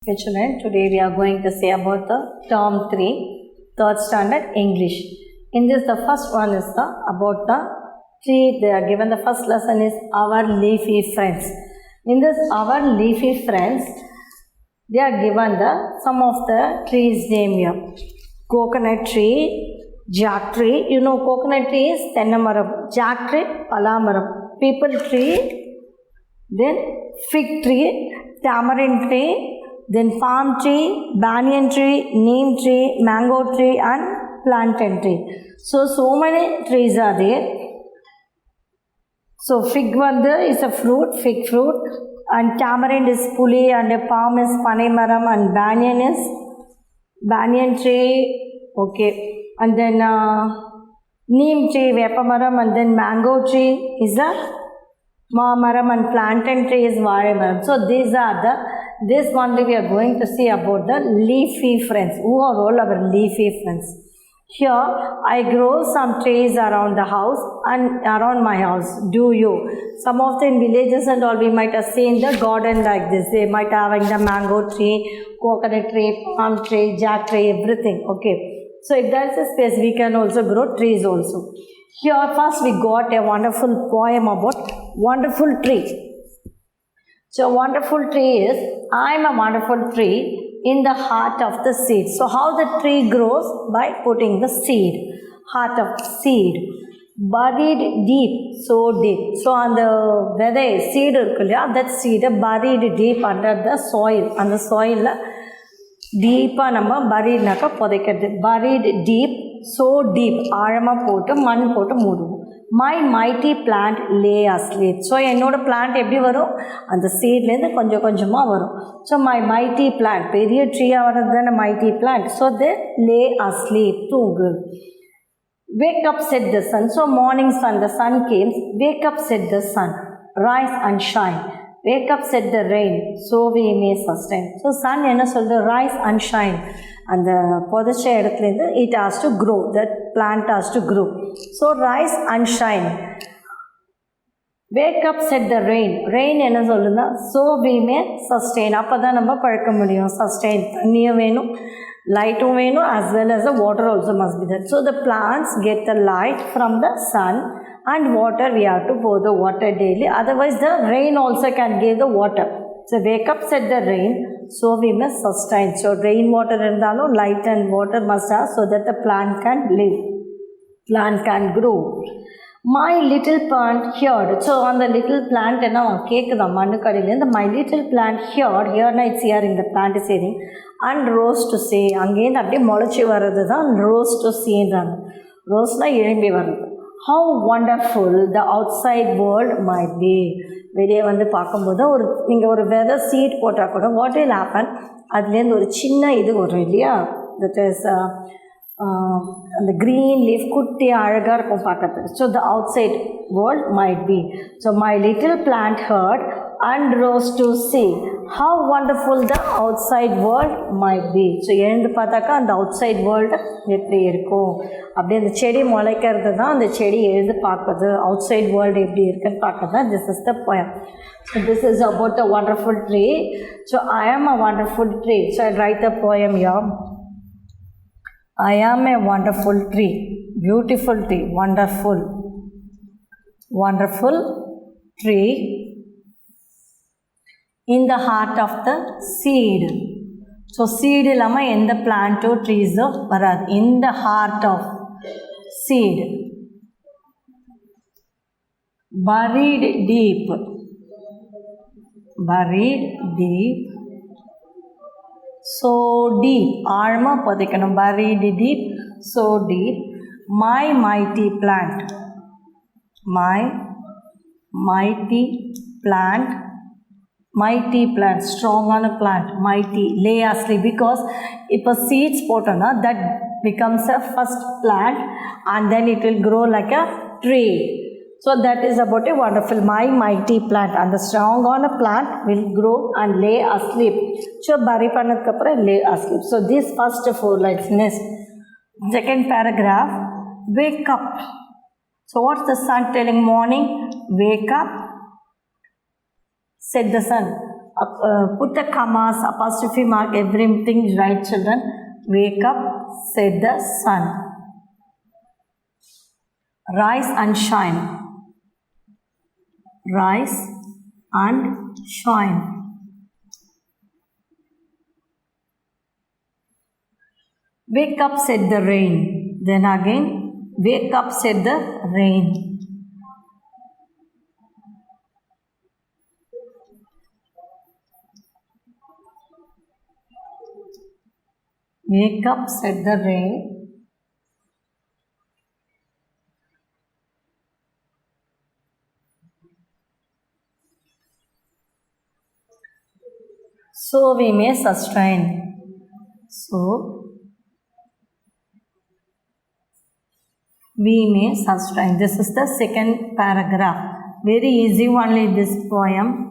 Okay, children, today we are going to say about the term 3, third standard English. In this, the first one is about the tree. They are given the first lesson is our leafy friends. In this, our leafy friends, they are given some of the trees name here. Coconut tree, jack tree. You know, coconut tree is tennamaram, jack tree, palamaram, people tree, then fig tree, tamarind tree, then palm tree, banyan tree, neem tree, mango tree and plantain tree. So many trees are there. So fig is a fruit, fig fruit, and tamarind is puli, and palm is panemaram, and banyan is banyan tree, okay. And then neem tree, vepamaram, and then mango tree is a maram, and plantain tree is varamaram. So these are this only we are going to see about the leafy friends. Who are all our leafy friends? Here I grow some trees around the house and around my house. Do you? Some of the villages and all we might have seen the garden like this. They might have the mango tree, coconut tree, palm tree, jack tree, everything. Okay. So if there is a space, we can also grow trees also. Here first we got a wonderful poem about wonderful tree. So wonderful tree is, I am a wonderful tree in the heart of the seed. So how the tree grows? By putting the seed, heart of seed, buried deep, so deep. So on the whether seed, that seed buried deep under the soil, on the soil deep buried deep, so deep, arama potu, man potu mudu. My mighty plant lay asleep. So என்னோட plant எப்படி வரும்? அந்த seedல இருந்து கொஞ்சம் கொஞ்சமா வரும். So my mighty plant, பெரிய tree வரதுதான mighty plant. So they lay asleep, தூங்கு. Wake up, said the sun. So morning sun, the sun came. Wake up, said the sun. Rise and shine. Wake up, said the rain. So we may sustain. So sun என்ன சொல்லுது? Rise and shine. அந்த புதைச்ச இடத்துலேருந்து it has to grow, that plant has to grow. So rise and shine. Wake up, said the rain. Rain என்ன சொல்லுதுன்னா, so we may sustain. அப்போ தான் நம்ம பழக்க முடியும். Sustain, தண்ணியும் வேணும், lightum வேணும், as well as the water also must be there. So the plants get the light from the sun and water, we have to pour the water daily. Otherwise the rain also can give the water. So wake up, said the rain, so we must sustain. So rainwater irundhalum light and water must have, so that the plant can live, plant can grow. My little plant heard. So on the little plant enna kekudha mannu kadile, my little plant heard, here na it's hearing, the plant is hearing, and rose to say, again அப்படியே முளைச்சி வர்றது தான் rose to see ன்றாங்க. ரோஸ்னா எழும்பி வர்றது. How wonderful the outside world might be. வெளியே வந்து பார்க்கும்போது நீங்கள் ஒரு விதை சீட் போட்டால் கூட வாட் வில் ஹேப்பன், அதுலேருந்து ஒரு சின்ன இது வரும் இல்லையா, தட் இஸ் அந்த க்ரீன் லீஃப் குட்டியாக அழகாக இருக்கும் பார்க்கறதுக்கு. So the outside world might be. So my little plant heard and rose to see how wonderful the outside world might be. So எழுந்து பார்த்தாக்கா அந்த அவுட் சைட் வேர்ல்டு எப்படி இருக்கும், அப்படியே அந்த செடி முளைக்கிறது தான் அந்த செடி எழுந்து பார்க்குறது, அவுட் சைட் வேர்ல்டு எப்படி இருக்குன்னு பார்க்குறது தான் this is the poem. So this is about the wonderful tree. So I am a wonderful tree. So I write the poem here. I am a wonderful tree, beautiful tree, wonderful, wonderful tree in the heart of the seed. So seed illama endha plant or trees varad, in the heart of seed, buried deep, buried deep, so deep, ஆழமா புதைக்கணும், buried deep, so deep. My mighty plant, my mighty plant, mighty plant, strong on a plant, mighty, lay asleep, because இப்போ seeds போட்டோன்னா that becomes a first plant and then it will grow like a tree. So that is about a wonderful, my mighty plant, and the strong on a plant will grow and lay asleep. So bury pannadukku appuram lay asleep. So these first 4 lines. Next, second paragraph, wake up. So what's the sun telling? Morning, wake up, said the sun. Put the commas, apostrophe mark, everything is right, children. Wake up, said the sun. Rise and shine. Rise and shine. Wake up, said the rain. Then again, wake up, said the rain. Wake up, said the rain. So we may sustain. So we may sustain. This is the second paragraph. Very easy only this poem.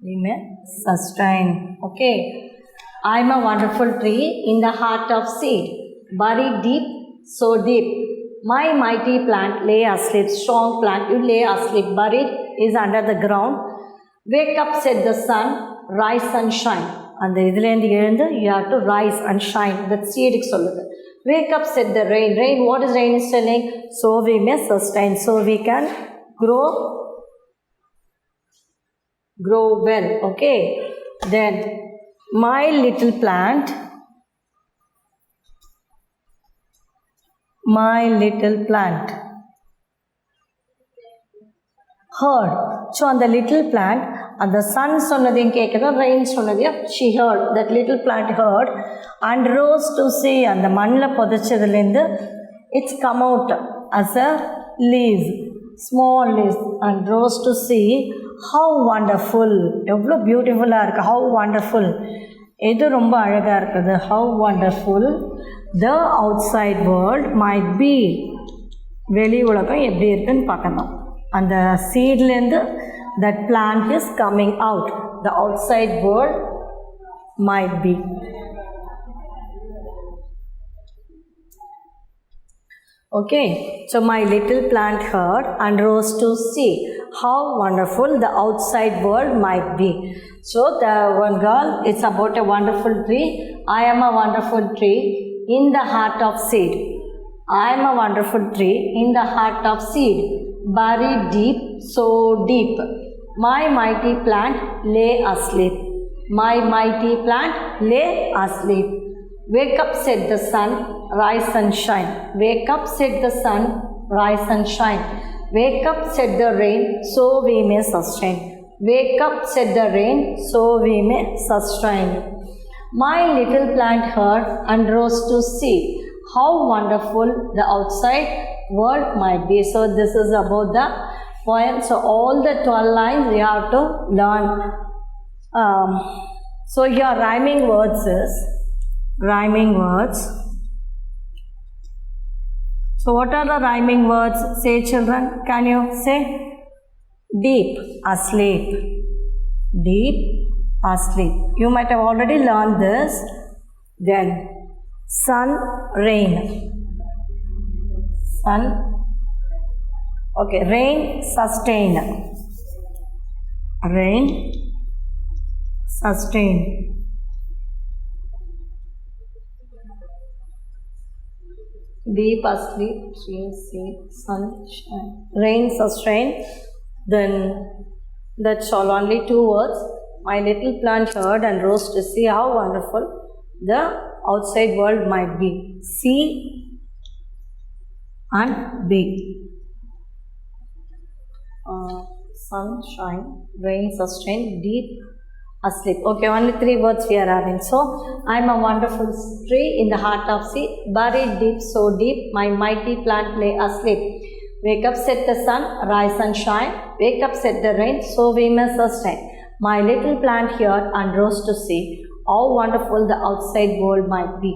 We may sustain. Okay. I am a wonderful tree in the heart of seed, buried deep, so deep. My mighty plant lay asleep, strong plant, you lay asleep, buried is under the ground. Wake up, said the sun, rise and shine. And the you have to rise and shine. That seed. Wake up, said the rain. Rain, what is rain is telling? So we may sustain. So we can grow well. Okay. Then my little plant heard. So on the little plant, and the sun sonadin kekada, rain sonadya, she heard. That little plant heard and rose to see. And the manla podachadalinda, it's come out as a leaves, small leaves, and rose to see. How wonderful, evlo beautiful arka, how wonderful. Edu romba alaga irukudhu, how wonderful the outside world might be. Veli ulagam eppadi irukku paakano. And the seedland, that plant is coming out. The outside world might be. Okay, so my little plant heard and rose to see how wonderful the outside world might be. So the one girl, it's about a wonderful tree. I am a wonderful tree in the heart of seed. I am a wonderful tree in the heart of seed, buried deep, so deep. My mighty plant lay asleep. My mighty plant lay asleep. Wake up, said the sun, rise and shine. Wake up, said the sun, rise and shine. Wake up, said the rain, so we may sustain. Wake up, said the rain, so we may sustain. My little plant heard and rose to see how wonderful the outside world might be. So this is about the poem. So all the 12 lines you have to learn. So your rhyming words is rhyming words. So what are the rhyming words? Say, children, can you say? Deep, asleep. Deep, asleep. You might have already learned this. Then sun, rain. Sun. Okay, rain, sustain. Rain, sustain. Deep, asleep, tree, seed, sun, shine. Rain, sustain. Then that's all, only 2 words. My little plant heard and rose to see how wonderful the outside world might be. See and be. Sunshine, rain, sustain, deep, asleep. Okay, only 3 words we are having. So, I am a wonderful tree in the heart of sea, buried deep, so deep, my mighty plant lay asleep. Wake up, said the sun, rise and shine. Wake up, said the rain, so we may sustain. My little plant heard and rose to see how wonderful the outside world might be.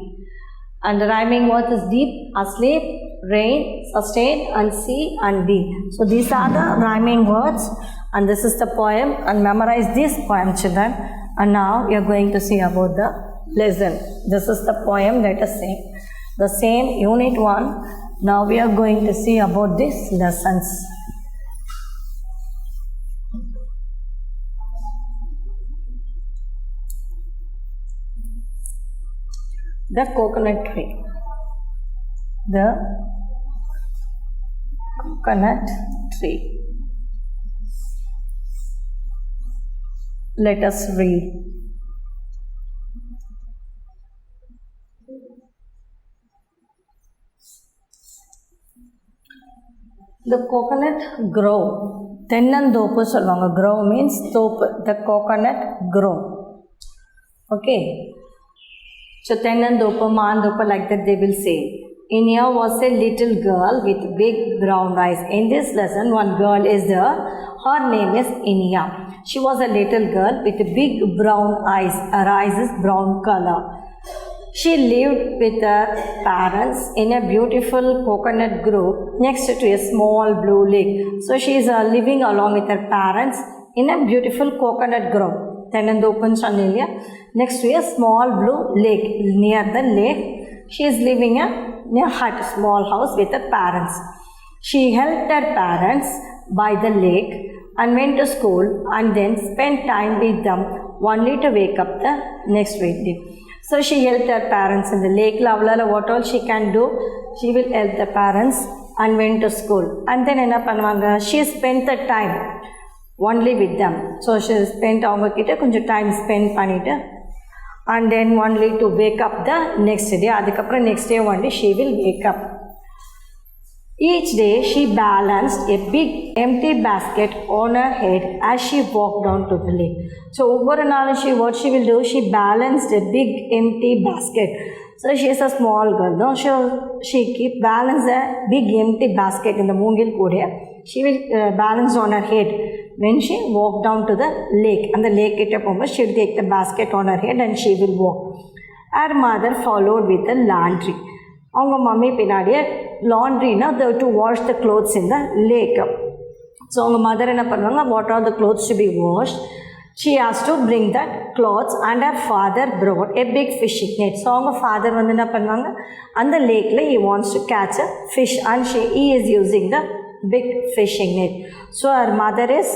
And the rhyming word is deep, asleep, rain, sustain, and see, and be. So these are the rhyming words, and this is the poem. And memorize this poem, children. And now you are going to see about the lesson. This is the poem. Let us sing the same unit 1. Now we are going to see about these lessons. the coconut tree. The coconut tree. Let us read. The coconut grove. தென்னந்தோப்பு சொல்லுவாங்க. Grove means தோப்பு. The coconut grove. Okay. So தென்னந்தோப்பு, மாந்தோப்பு, like that they will say. Inia was a little girl with big brown eyes. In this lesson, one girl is there. Her name is Inia. She was a little girl with big brown eyes. Her eyes is brown color. She lived with her parents in a beautiful coconut grove next to a small blue lake. So she is living along with her parents in a beautiful coconut grove. Thenandopan Channelia next to a small blue lake. Near the lake, she is living in a hut, small house with her parents. She helped her parents by the lake and went to school and then spent time with them only to wake up the next day. So she helped her parents in the lake. What all she can do, she will help the parents and went to school. And then she spent the time only with them. So she spent time spent panita. And then only to wake up the next day. Next day only she will wake up. Each day she balanced a big empty basket on her head as she walked down to the lake. So over an hour what she will do, she balanced a big empty basket. So she is a small girl, no? She keep balance a big empty basket in the moongil koodiya. She will balance on her head when she walked down to the lake. And the lake she will take the basket on her head and she will walk. Her mother followed with the laundry. அவங்க mummy பின்னாடியே லாண்ட்ரினா to wash the clothes in the lake. So அவங்க mother என்ன பண்ணுவாங்க, what are the clothes to be washed. She has to bring that clothes and her father brought a big fishing net. So அவங்க father வந்து என்ன பண்ணுவாங்க, அந்த லேக்கில் he wants to catch a fish and he is using the big fishing net. So her mother is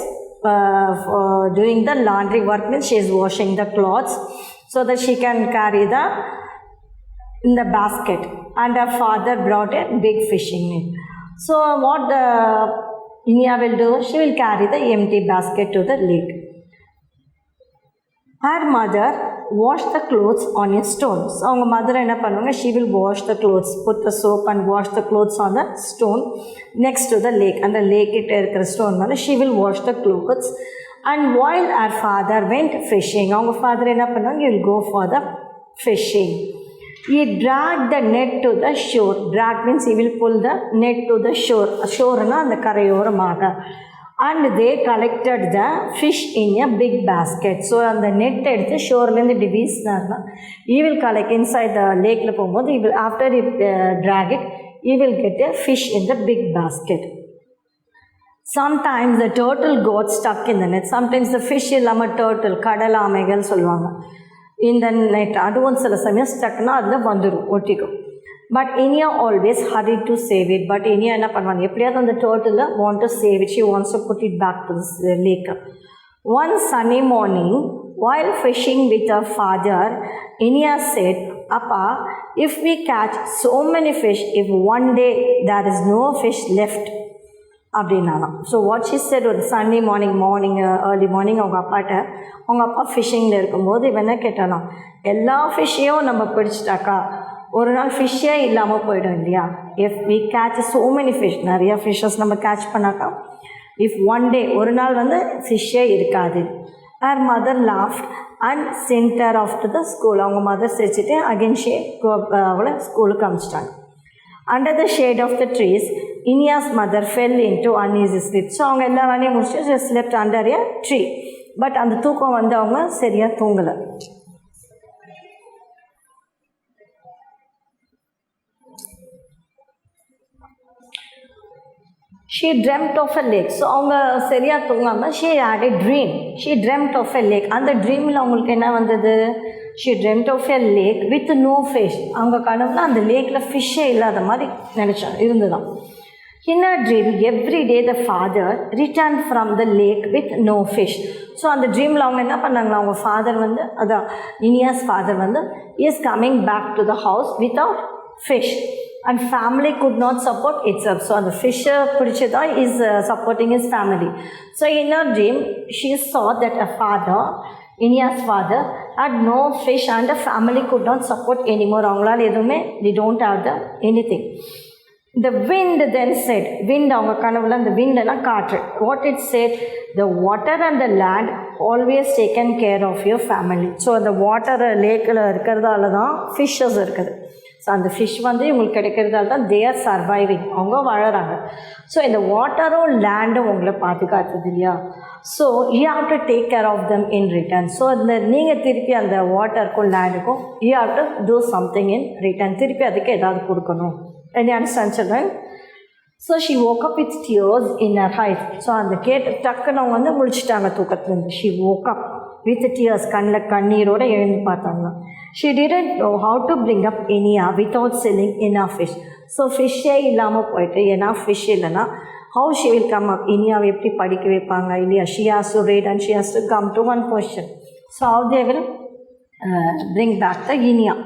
doing the laundry work, means she is washing the clothes so that she can carry the in the basket, and her father brought a big fishing net. So what Inia will do, she will carry the empty basket to the lake. Her mother washed the clothes on a stone. So அவங்க mother என்ன பண்ணுவாங்க, she will wash the clothes, put the soap and wash the clothes on the stone next to the lake. And the lake கிட்ட இருக்கிற stone மேலே she will wash the clothes. And while her father went fishing, அவங்க father என்ன பண்ணுவாங்க, he will go for the fishing. He dragged the net to the shore. Drag means he will pull the net to the shore. Shore na அந்த கரையோரமாக. And they collected the fish in a big basket. So அந்த net எடுத்து ஷோர்லேருந்து இப்படி வீசினார்னா he will collect inside the lakeல போகும்போது he will, after he drag it, he will get a fish in the big basket. Sometimes the turtle got stuck in the net. Sometimes the fish இல்லாமல் turtle, கடல் ஆமைகள் சொல்லுவாங்க, இந்த net அதுவும் சில சமயம் ஸ்டக்னா அதில் வந்துடும், ஒட்டிக்கும். But Iniya always hurry to save it. But Iniya என்ன பண்ணுவாங்க, எப்படியாவது அந்த டோட்டலில் want to save it. She wants to put it back to this lake. One sunny morning while fishing with her father, Inia said, Appa, if we catch so many fish, if one day there is no fish left, அப்படின்னாலாம். So what she said, ஒரு Sunday morning early morning அவங்க அப்பா ஃபிஷ்ஷிங்கில் இருக்கும்போது இவன் என்ன கேட்டாலாம், எல்லா ஃபிஷ்ஷையும் நம்ம பிடிச்சிட்டாக்கா ஒரு நாள் ஃபிஷ்ஷே இல்லாமல் போயிடும் இல்லையா. If we catch so many fish, நிறையா ஃபிஷ்ஷஸ் நம்ம கேட்ச் பண்ணாக்கா, இஃப் ஒன் டே ஒரு நாள் வந்து ஃபிஷ்ஷே இருக்காது. Her mother laughed and sent her off to the school. அவங்க மதர் சிரிச்சிட்டு அகெயின் அவளை ஸ்கூலுக்கு அனுப்பிச்சிட்டாங்க. Under the shade of the trees, Inia's mother fell into uneasy sleep. So அவங்க எல்லா வேலையும் முடிச்சு she slept under a tree. But அந்த தூக்கம் வந்து அவங்க சரியாக தூங்கலை. She dreamt of a lake. So அவங்க சரியாக தூங்காமல் she had a dream. She dreamt of a lake. அந்த ட்ரீமில் அவங்களுக்கு என்ன வந்தது, she dreamt of a lake with no fish. அவங்க கனவுல அந்த லேக்கில் ஃபிஷ்ஷே இல்லாத மாதிரி இருந்துதான். In a dream, every day the father returned from the lake with no fish. So அந்த ட்ரீமில் அவங்க என்ன பண்ணாங்களா, அவங்க ஃபாதர் வந்து அதான் இனியாஸ் ஃபாதர் வந்து is coming back to the house without fish and family could not support its up. So அந்த ஃபிஷ்ஷை பிடிச்சி தான் is supporting is family. So in a dream she saw that a father, Inya's father, had no fish and the family could not support anymore. அவங்களால எதுவுமே they don't have the anything. The wind then said, wind அவங்க கனவுல அந்த விண்ட்னா காற்று, what it said, the water and the land always taken care of your family. So அந்த water லேக்கில் இருக்கிறதால தான் fishes இருக்குது. ஸோ அந்த ஃபிஷ் வந்து இவங்களுக்கு கிடைக்கிறதால தான் தே ஆர் சர்வைவிங், அவங்க வாழறாங்க. ஸோ இந்த வாட்டரும் லேண்டும் உங்களை பாதுகாத்தது இல்லையா. So you have to take care of them in return. So அந்த நீங்கள் திருப்பி அந்த வாட்டருக்கும் லேண்டுக்கும் you have to do something in return, திருப்பி அதுக்கு ஏதாவது கொடுக்கணும். Any understand children? So she woke up with tears in her eyes. So அந்த கேட்டு டக்குன்னு அவங்க வந்து முழிச்சிட்டாங்க தூக்கத்துலேருந்து. She woke up with tears, கண்ணில் கண்ணீரோடு எழுந்து பார்த்தாங்க. She didn't know how to bring up Inya without selling enough fish. So ஃபிஷ்ஷே இல்லாமல் போயிட்டு ஏன்னா ஃபிஷ் இல்லைன்னா how she will come up, இனியாவை எப்படி படிக்க வைப்பாங்க இல்லையா. She has to read and she has to come to one question. So how they will bring back the Inya.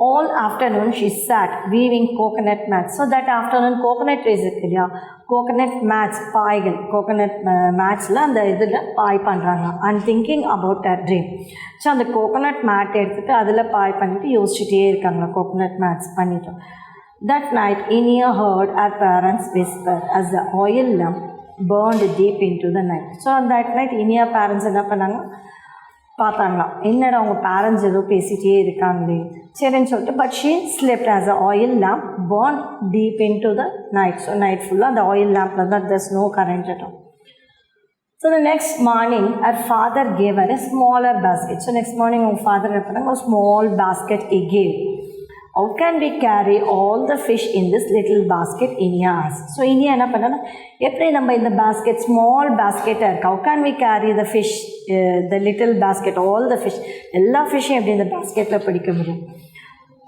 All afternoon she sat weaving coconut mats. So that afternoon coconut trees இருக்கு இல்லையா, coconut mats, பாய்கள், coconut mats-ல அந்த இதில் பாய் பண்ணுறாங்க. And thinking about her dream. So அந்த coconut mat எடுத்துகிட்டு அதில் பாய் பண்ணிவிட்டு யோசிச்சுட்டே இருக்காங்க, கோகோனட் மேட்ஸ் பண்ணிவிட்டு. That night Inya heard her parents whisper as the oil lamp burned deep into the night. So that night Inya parents என்ன பண்ணாங்க பார்த்தாங்களாம், என்னடா அவங்க பேரண்ட்ஸ் ஏதோ பேசிகிட்டே இருக்காங்களே சரின்னு சொல்லிட்டு. But she slept as a oil lamp burn deep into the night. So night ஃபுல்லாக அந்த ஆயில் லேம்பில் தான் there's no current at all. So the next morning her father gave her a smaller basket. So next morning அவங்க father என்ன பண்ணாங்க, ஒரு small basket he gave. How can we carry all the fish in this little basket? Inya asked. So Inya என்ன பண்ணாங்க, எப்படி நம்ம இந்த basket small basket இருக்கு, how can we carry the fish, the little basket, all the fish, எல்லா ஃபிஷ்ஷையும் எப்படி இந்த பாஸ்கெட்டில் பிடிக்க முடியும்.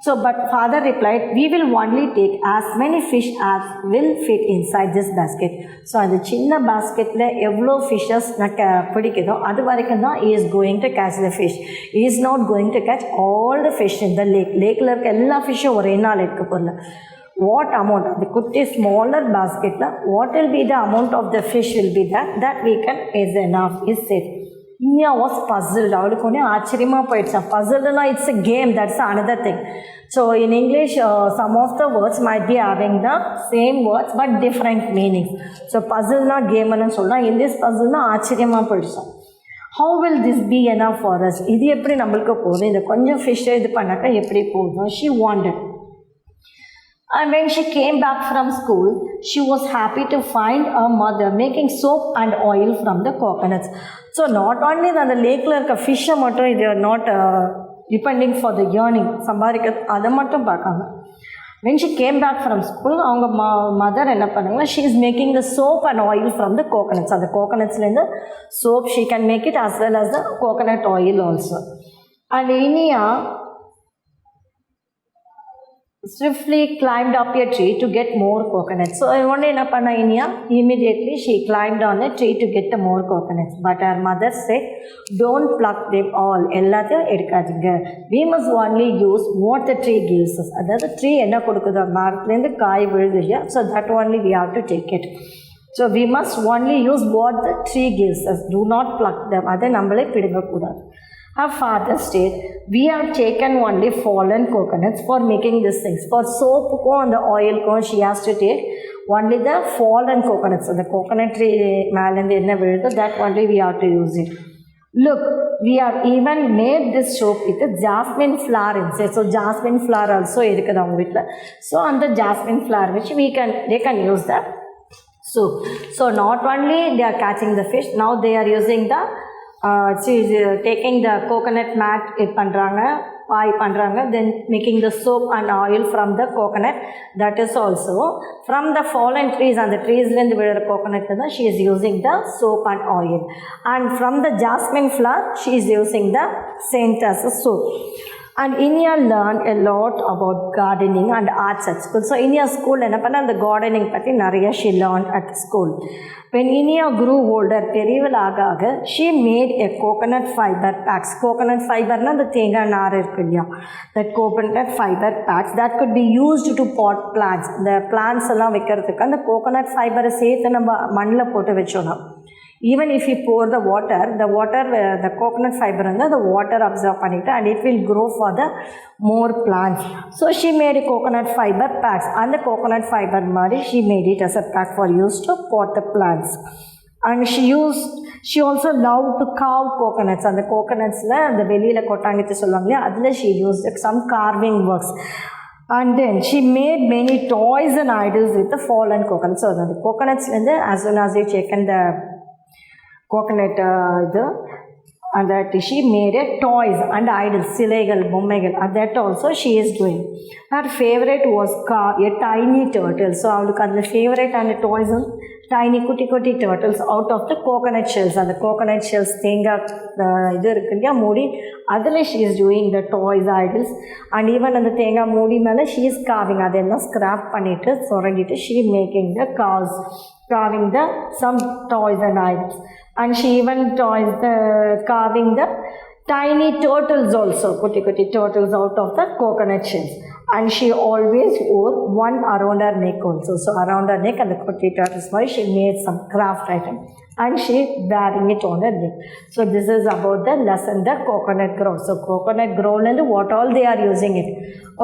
So but father replied, we will only take as many fish as will fit inside this basket. So அந்த சின்ன பாஸ்கெட்டில் எவ்வளோ fishes பிடிக்குதோ அது வரைக்கும் தான் he is going to catch the fish. He is not going to catch all the fish in the lake. லேக்கில் இருக்க எல்லா ஃபிஷ்ஷும் ஒரே நாள் இருக்க போகல. What amount, the குட்டி smaller basketல what will be the amount of the fish will be that we can is enough, is said. Inya was puzzled. அவளுக்கு ஒன்றே ஆச்சரியமாக போயிடுச்சா. puzzledனா it's a game, that's another thing. So in English some of the words might be having the same words but different meanings. So puzzleனா கேம்னு சொல்லலாம், in this puzzleனா ஆச்சரியமாக போயிடுச்சா. how will this be enough for us, இது எப்படி நம்மளுக்கு போதும், இந்த கொஞ்சம் ஃபிஷ்ஷை இது பண்ணாக்கா எப்படி போதும். she wondered. And when she came back from school, she was happy to find her mother making soap and oil from the coconuts. So not only அந்த லேக்கில் இருக்க ஃபிஷ்ஷை மட்டும் இது not depending for the earning, சம்பாதிக்க அதை மட்டும் பார்க்காங்க. when she came back from school அவங்க mother என்ன பண்ணாங்கன்னா, she is making the soap and oil from the coconuts. அந்த கோகோனட்ஸ்லேருந்து soap she can make it as well as the coconut oil also. And Inya swiftly climbed up a tree to get more coconuts. So one day என்ன பண்ணா Inya, immediately she climbed on a tree to get the more coconuts. But her mother said, don't pluck them all, எல்லாத்தையும் எடுக்காதீங்க. We must only use what the tree gives us. அதாவது tree என்ன கொடுக்குதோ, மரத்துலேருந்து காய் விழுது இல்லையா, so that only we have to take it. So we must only use what the tree gives us. Do not pluck them. அதை நம்மளே பிடுங்கக்கூடாது. Her father said, we have taken only fallen coconuts for making these things. For soap and the oil, she has to take only the fallen coconuts. So the coconut tree that only we have to use it. Look, we have even made this soap with the jasmine flower inside. So jasmine flower also irukadavanga. So on the jasmine flower which they can use that soap. So not only they are catching the fish, now they are using the she is taking the coconut mat பண்ணுறாங்க, பாய் பண்ணுறாங்க, then making the soap and oil from the coconut. That is also from the fallen trees, and the treesலேருந்து விழுற coconut தான் she is using the soap and oil. And from the jasmine flower she is using the scent as a soap. And Inia learned a lot about gardening and arts at school. So Inia school என்ன பண்ண அந்த gardening பற்றி நிறைய she learned at school. When Inia grew older, பெரியவள் ஆக she made a coconut fiber packs. Coconut fiberனா அந்த தேங்காய் நார் இருக்கு இல்லையா, that coconut fiber packs that could be used to pot plants. இந்த plants எல்லாம் வைக்கிறதுக்கு அந்த coconut fiber சேர்த்து நம்ம மண்ணில் போட்டு வச்சோன்னா, even if you pour the water, the coconut fiber and the water absorb panita and it will grow for the more plants. So she made a coconut fiber packs, and the coconut fiber mari she made it as a pack for use to pot the plants. And she also loved to carve coconuts, and the coconuts la the velila kottangithu solvanga adula she used some carving works. And then she made many toys and idols with the fallen coconuts. So the coconuts, as soon as they taken the coconut and that she made a toys and idols, silegal, bommegal, and that also she is doing. Her favorite was a tiny turtle. So avulukku adla favorite and toys and tiny kutti turtles out of the coconut shells. And the coconut shells thenga idu irukku ilya moodi adile she is doing the toys, idols, and even and the thenga moodi mele she is carving adella scrap pannittu sorangittu she making the carving the some toys and idols. And she even carving the tiny turtles also, kutti turtles out of the coconut shells. And she always wore one around her neck also. So around her neck and the kutti turtles, why she made some craft item and she wearing it on her neck. So this is about the lesson, the coconut grove. So coconut grove and what all they are using it.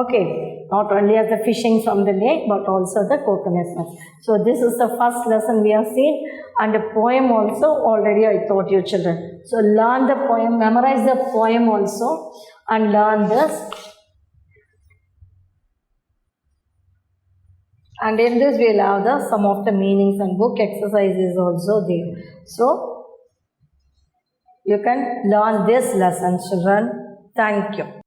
Okay, not only as the fishing from the lake but also the coconut nuts. So this is the first lesson we have seen, and the poem also already I taught you children. So learn the poem, memorize the poem also, and learn this. And in this we will have some of the meanings and book exercises also there. So you can learn this lesson children. Thank you.